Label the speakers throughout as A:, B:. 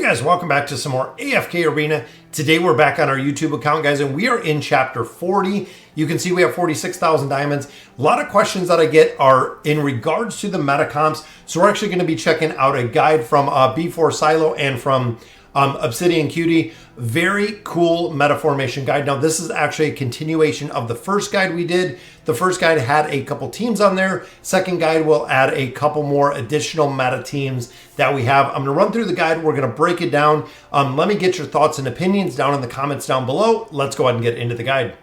A: guys, welcome back to some more AFK Arena. Today we're back on our YouTube account, guys, and we are in chapter 40. You can see we have 46,000 diamonds. A lot of questions that I get are in regards to the meta comps. So we're actually going to be checking out a guide from B4 Silo and from Obsidian Cutie. Very cool meta formation guide. Now this is actually a continuation of the first guide we did. The first guide had a couple teams on there. Second guide will add a couple more additional meta teams that we have. I'm going to run through the guide. We're going to break it down. Let me get your thoughts and opinions down in the comments down below. Let's go ahead and get into the guide.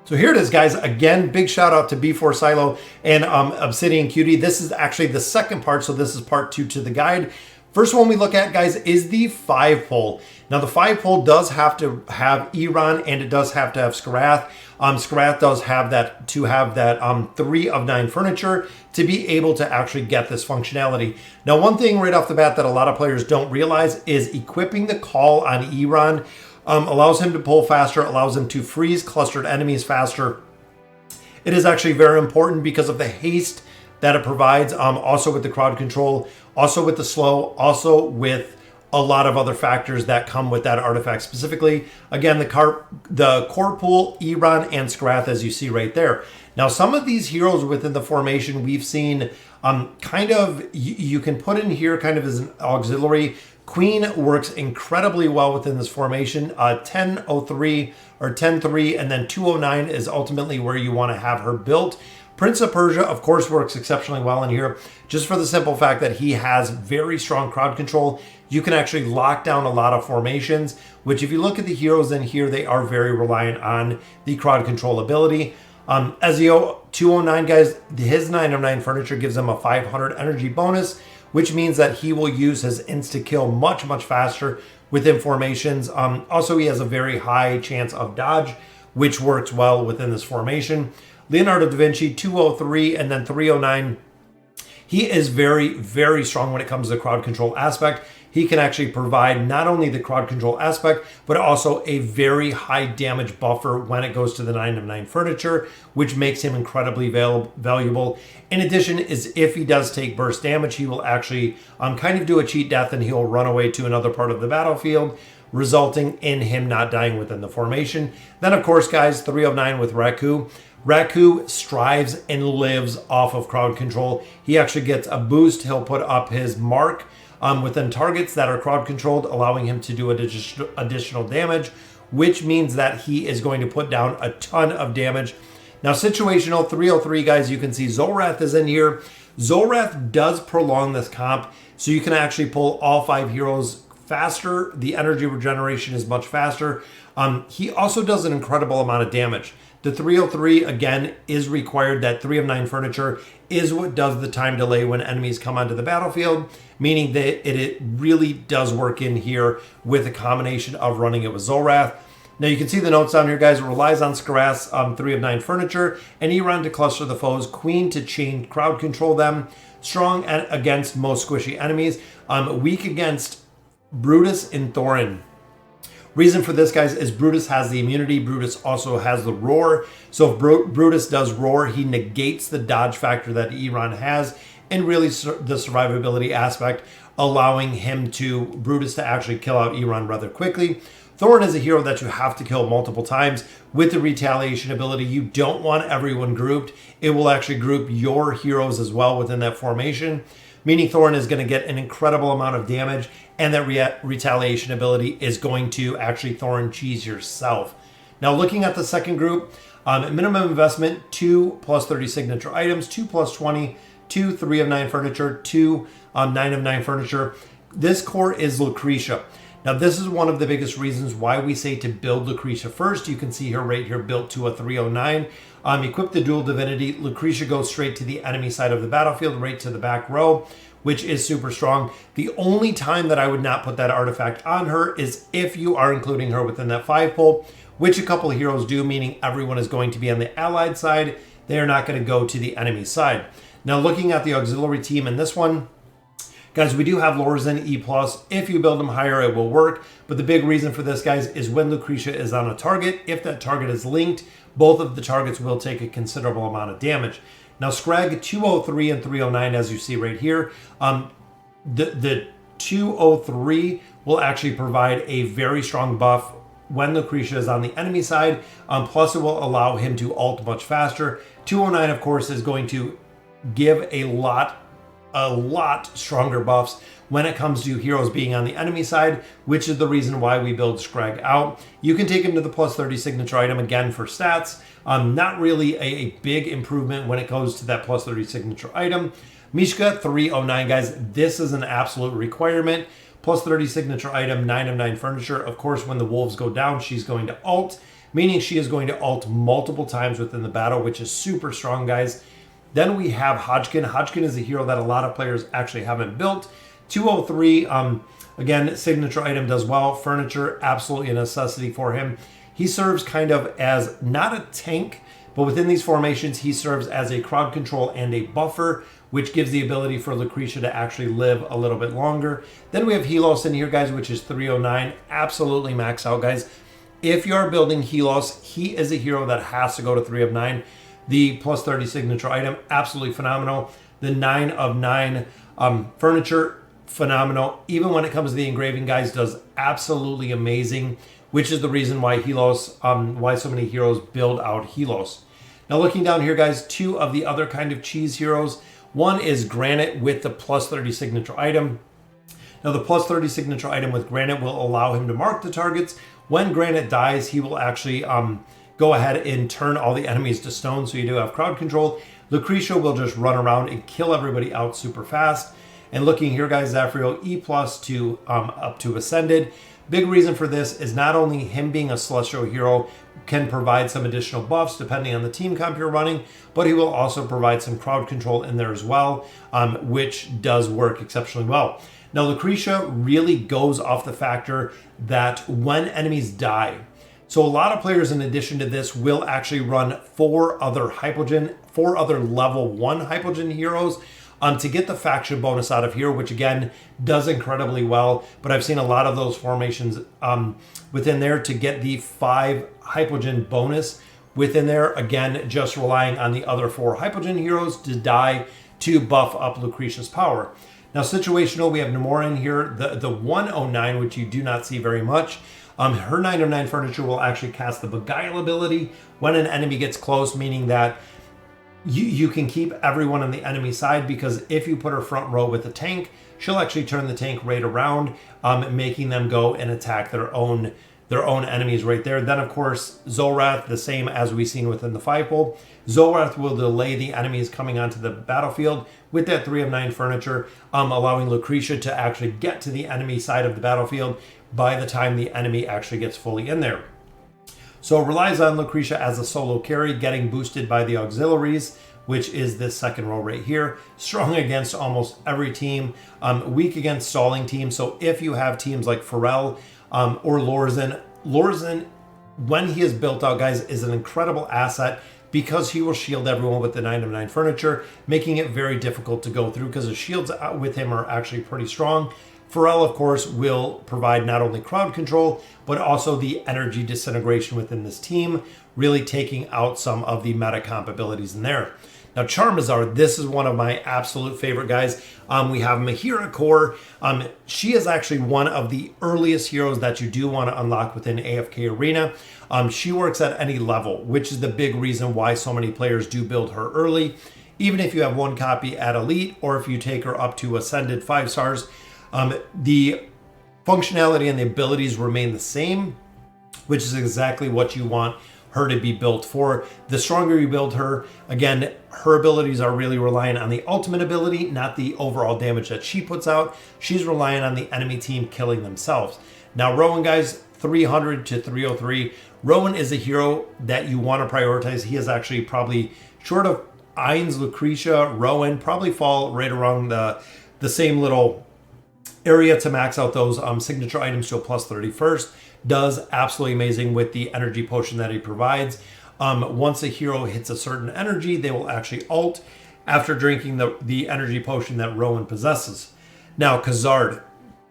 A: So here it is, guys. Again, big shout out to B4 Silo and Obsidian Cutie. This is actually the second part, so this is part 2 to the guide. First one we look at, guys, is the 5-pole. Now, the 5-pole does have to have Iran, and it does have to have Zollrath. Zollrath does have that 3 of 9 furniture to be able to actually get this functionality. Now, one thing right off the bat that a lot of players don't realize is equipping the call on Iran allows him to pull faster, allows him to freeze clustered enemies faster. It is actually very important because of the haste that it provides, also with the crowd control, also with the slow, also with a lot of other factors that come with that artifact specifically. Again, the core pool, Iran, and Zollrath, as you see right there. Now, some of these heroes within the formation we've seen you can put in here kind of as an auxiliary. Queen works incredibly well within this formation. 1003 or 10-3 and then 209 is ultimately where you want to have her built. Prince of Persia, of course, works exceptionally well in here, just for the simple fact that he has very strong crowd control. You can actually lock down a lot of formations, which if you look at the heroes in here, they are very reliant on the crowd control ability. Ezio, 209, guys, his 9 of 9 furniture gives him a 500 energy bonus, which means that he will use his insta-kill much, much faster within formations. Also, he has a very high chance of dodge, which works well within this formation. Leonardo da Vinci, 203 and then 309. He is very, very strong when it comes to the crowd control aspect. He can actually provide not only the crowd control aspect, but also a very high damage buffer when it goes to the 9 of 9 furniture, which makes him incredibly valuable. In addition, is if he does take burst damage, he will actually kind of do a cheat death and he'll run away to another part of the battlefield, resulting in him not dying within the formation. Then, of course, guys, 3 of 9 with Raku. Raku strives and lives off of crowd control. He actually gets a boost. He'll put up his mark within targets that are crowd controlled, allowing him to do additional damage, which means that he is going to put down a ton of damage. Now, situational 303, guys, you can see Zollrath is in here. Zollrath does prolong this comp, so you can actually pull all 5 heroes faster. The energy regeneration is much faster. He also does an incredible amount of damage. The 303, again, is required. That 3 of 9 furniture is what does the time delay when enemies come onto the battlefield, meaning that it really does work in here with a combination of running it with Zollrath. Now, you can see the notes down here, guys. It relies on Zollrath's 3 of 9 furniture, and Iran to cluster the foes, Queen to chain crowd control them, strong against most squishy enemies, weak against Brutus and Thorin. Reason for this, guys, is Brutus has the immunity. Brutus also has the roar. So if Brutus does roar, he negates the dodge factor that Iran has, and really the survivability aspect, allowing Brutus to actually kill out Iran rather quickly. Thorin is a hero that you have to kill multiple times. With the retaliation ability, you don't want everyone grouped. It will actually group your heroes as well within that formation, meaning Thorin is going to get an incredible amount of damage, and that retaliation ability is going to actually Thorin cheese yourself. Now, looking at the second group, minimum investment, 2 plus 30 signature items, 2 plus 20, 2 3 of 9 furniture, 2 9 of 9 furniture. This core is Lucretia. Now, this is one of the biggest reasons why we say to build Lucretia first. You can see her right here built to a 309. Equip the dual divinity. Lucretia goes straight to the enemy side of the battlefield, right to the back row, which is super strong. The only time that I would not put that artifact on her is if you are including her within that 5-pole, which a couple of heroes do, meaning everyone is going to be on the allied side. They are not going to go to the enemy side. Now, looking at the auxiliary team in this one, guys, we do have Lorzan E+. If you build them higher, it will work. But the big reason for this, guys, is when Lucretia is on a target, if that target is linked, both of the targets will take a considerable amount of damage. Now, Scrag 203 and 309, as you see right here, the 203 will actually provide a very strong buff when Lucretia is on the enemy side. Plus, it will allow him to ult much faster. 209, of course, is going to give a lot stronger buffs when it comes to heroes being on the enemy side, which is the reason why we build Scrag out. You can take him to the plus 30 signature item again for stats. Not really a big improvement when it goes to that plus 30 signature item. Mishka 309, guys, this is an absolute requirement. Plus 30 signature item, 9 of 9 furniture. Of course, when the wolves go down, she's going to ult, meaning she is going to ult multiple times within the battle, which is super strong, guys. Then we have Hodgkin. Hodgkin is a hero that a lot of players actually haven't built. 203, again, signature item does well. Furniture, absolutely a necessity for him. He serves kind of as not a tank, but within these formations, he serves as a crowd control and a buffer, which gives the ability for Lucretia to actually live a little bit longer. Then we have Helos in here, guys, which is 309. Absolutely max out, guys. If you are building Helos, he is a hero that has to go to 3 of 9. The plus 30 signature item, absolutely phenomenal. The 9 of 9 furniture, phenomenal. Even when it comes to the engraving, guys, does absolutely amazing, which is the reason why Helos, why so many heroes build out Helos. Now looking down here, guys, 2 of the other kind of cheese heroes. One is Granite with the plus 30 signature item. Now the plus 30 signature item with Granite will allow him to mark the targets. When Granite dies, he will actually go ahead and turn all the enemies to stone, so you do have crowd control. Lucretia will just run around and kill everybody out super fast. And looking here, guys, Zafriel E plus to up to Ascended. Big reason for this is not only him being a Celestial hero can provide some additional buffs depending on the team comp you're running, but he will also provide some crowd control in there as well, which does work exceptionally well. Now, Lucretia really goes off the factor that when enemies die, so a lot of players in addition to this will actually run 4 other level 1 Hypogen heroes to get the faction bonus out of here, which again does incredibly well. But I've seen a lot of those formations within there to get the 5 Hypogen bonus within there. Again, just relying on the other 4 Hypogen heroes to die to buff up Lucretia's power. Now, situational, we have Namora in here, the 109, which you do not see very much. Her 9 of 9 furniture will actually cast the Beguile ability when an enemy gets close, meaning that you can keep everyone on the enemy side, because if you put her front row with a tank, she'll actually turn the tank right around, making them go and attack their own enemies right there. Then, of course, Zollrath, the same as we've seen within the 5-fold. Zollrath will delay the enemies coming onto the battlefield with that 3 of 9 furniture, allowing Lucretia to actually get to the enemy side of the battlefield by the time the enemy actually gets fully in there. So it relies on Lucretia as a solo carry, getting boosted by the auxiliaries, which is this second row right here. Strong against almost every team, weak against stalling teams. So if you have teams like Pharrell or Lorzen, when he is built out, guys, is an incredible asset because he will shield everyone with the 9 of 9 furniture, making it very difficult to go through because the shields with him are actually pretty strong. Pharrell, of course, will provide not only crowd control, but also the energy disintegration within this team, really taking out some of the meta comp abilities in there. Now, Charmazar, this is one of my absolute favorite guys. We have Mahiracore. She is actually one of the earliest heroes that you do want to unlock within AFK Arena. She works at any level, which is the big reason why so many players do build her early. Even if you have 1 copy at Elite, or if you take her up to Ascended 5 stars, the functionality and the abilities remain the same, which is exactly what you want her to be built for. The stronger you build her, again, her abilities are really relying on the ultimate ability, not the overall damage that she puts out. She's relying on the enemy team killing themselves. Now, Rowan, guys, 300 to 303. Rowan is a hero that you want to prioritize. He is actually probably short of Ainz, Lucretia, Rowan, probably fall right around the same little area to max out those signature items to a plus 31st. Does absolutely amazing with the energy potion that he provides. Once a hero hits a certain energy, they will actually ult after drinking the energy potion that Rowan possesses. Now, Kazard.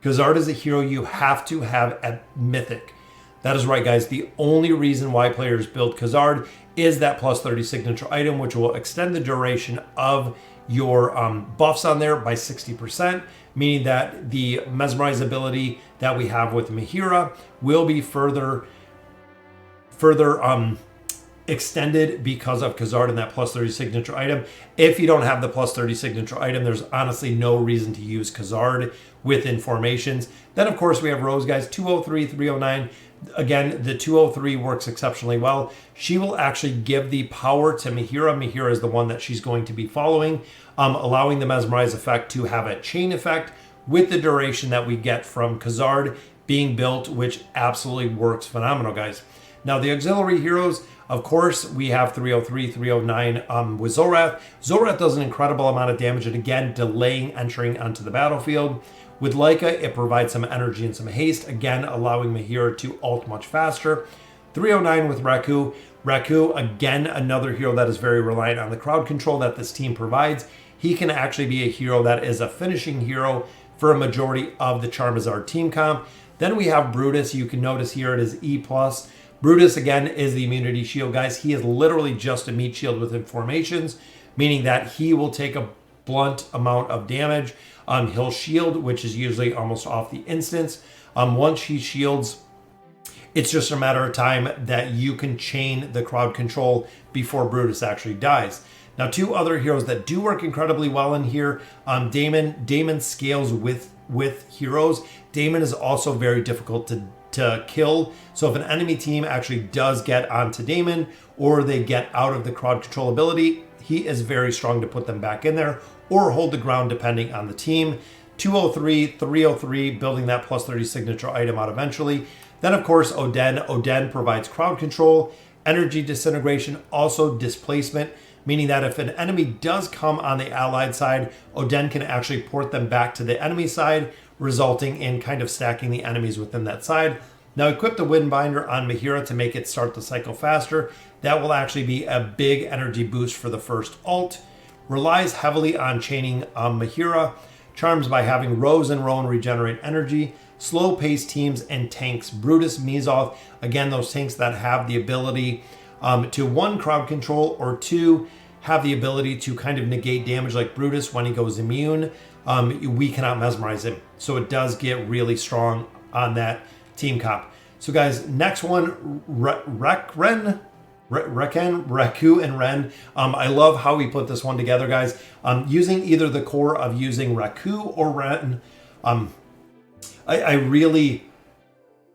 A: Kazard is a hero you have to have at Mythic. That is right, guys. The only reason why players build Kazard is that plus 30 signature item, which will extend the duration of your buffs on there by 60%, meaning that the mesmerize ability that we have with Mahira will be further extended because of Kazard and that plus 30 signature item. If you don't have the plus 30 signature item, there's honestly no reason to use Kazard within formations. Then of course we have Rose, guys, 203, 309. Again, the 203 works exceptionally well. She will actually give the power to Mahira. Mahira is the one that she's going to be following, allowing the mesmerize effect to have a chain effect with the duration that we get from Kazard being built, which absolutely works phenomenal, guys. Now the auxiliary heroes, of course, we have 303, 309 with Zollrath. Zollrath does an incredible amount of damage, and again, delaying entering onto the battlefield. With Leica, it provides some energy and some haste, again, allowing Mahira to ult much faster. 309 with Raku. Raku, again, another hero that is very reliant on the crowd control that this team provides. He can actually be a hero that is a finishing hero for a majority of the Charizard team comp. Then we have Brutus. You can notice here it is E+. Brutus, again, is the immunity shield, guys. He is literally just a meat shield within formations, meaning that he will take a blunt amount of damage. He'll shield, which is usually almost off the instance. Once he shields, it's just a matter of time that you can chain the crowd control before Brutus actually dies. Now, two other heroes that do work incredibly well in here, Damon. Damon scales with heroes. Damon is also very difficult to kill. So if an enemy team actually does get onto Damon or they get out of the crowd control ability, he is very strong to put them back in there or hold the ground depending on the team. 203, 303, building that plus 30 signature item out eventually. Then of course, Oden. Oden provides crowd control, energy disintegration, also displacement, meaning that if an enemy does come on the allied side, Oden can actually port them back to the enemy side, resulting in kind of stacking the enemies within that side. Now equip the Windbinder on Mahira to make it start the cycle faster. That will actually be a big energy boost for the first ult. Relies heavily on chaining Mahira. Charms by having Rose and Rowan regenerate energy. Slow pace teams and tanks. Brutus, Mizoth, again, those tanks that have the ability to one, crowd control, or two, have the ability to kind of negate damage like Brutus when he goes immune. We cannot mesmerize him. So it does get really strong on that team comp. So guys, next one, Raku and Ren. I love how we put this one together, guys. Using either the core of using Raku or Ren.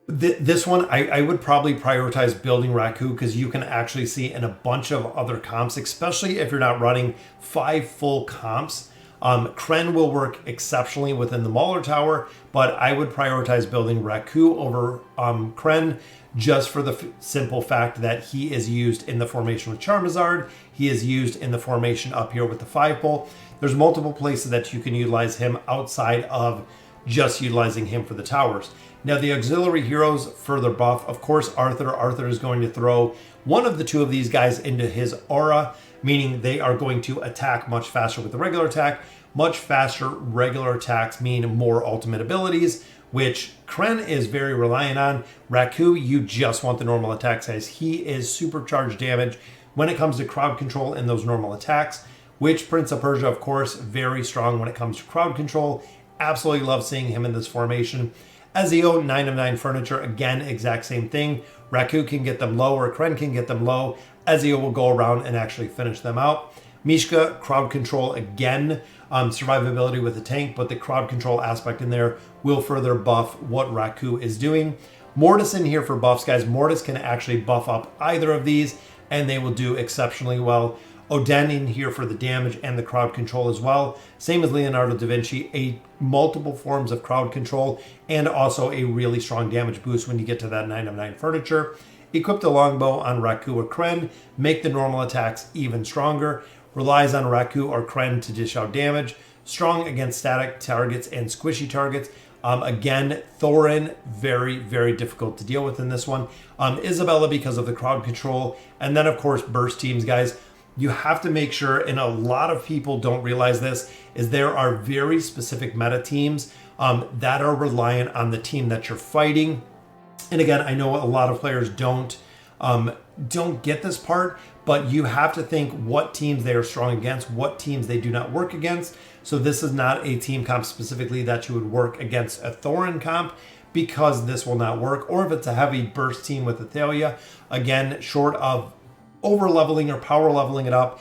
A: This one, I would probably prioritize building Raku because you can actually see in a bunch of other comps, especially if you're not running 5 full comps. Kren will work exceptionally within the Mauler Tower, but I would prioritize building Raku over Kren just for the simple fact that he is used in the formation with Charizard. He is used in the formation up here with the 5-pole. There's multiple places that you can utilize him outside of just utilizing him for the towers. Now the auxiliary heroes further buff, of course, Arthur. Arthur is going to throw one of the two of these guys into his aura, meaning they are going to attack much faster with the regular attack. Much faster regular attacks mean more ultimate abilities, which Kren is very reliant on. Raku, you just want the normal attack size. He is supercharged damage when it comes to crowd control in those normal attacks, which Prince of Persia, of course, very strong when it comes to crowd control. Absolutely love seeing him in this formation. Ezio, 9 of 9 furniture, again, exact same thing. Raku can get them low or Kren can get them low. Ezio will go around and actually finish them out. Mishka, crowd control again, survivability with the tank, but the crowd control aspect in there will further buff what Raku is doing. Mortis in here for buffs, guys. Mortis can actually buff up either of these, and they will do exceptionally well. Oden in here for the damage and the crowd control as well. Same as Leonardo da Vinci, multiple forms of crowd control and also a really strong damage boost when you get to that 9 of 9 furniture. Equip the longbow on Raku or Kren, make the normal attacks even stronger. Relies on Raku or Kren to dish out damage. Strong against static targets and squishy targets. Again, Thorin, very, very difficult to deal with in this one. Isabella because of the crowd control. And then, of course, burst teams, guys. You have to make sure, and a lot of people don't realize this, is there are very specific meta teams that are reliant on the team that you're fighting. And again, I know a lot of players don't get this part, but you have to think what teams they are strong against, what teams they do not work against. So this is not a team comp specifically that you would work against a Thorin comp, because this will not work. Or if it's a heavy burst team with Athalia, again, short of over leveling or power leveling it up,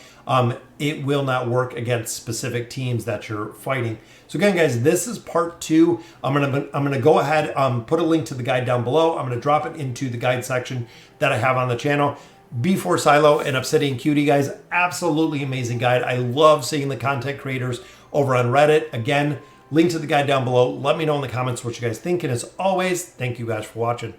A: it will not work against specific teams that you're fighting. So again, guys, this is part 2. I'm gonna go ahead, put a link to the guide down below. I'm gonna drop it into the guide section that I have on the channel. B4 Silo and Obsidian Cutie, guys, absolutely amazing guide. I love seeing the content creators over on Reddit. Again, link to the guide down below. Let me know in the comments what you guys think. And as always, thank you guys for watching.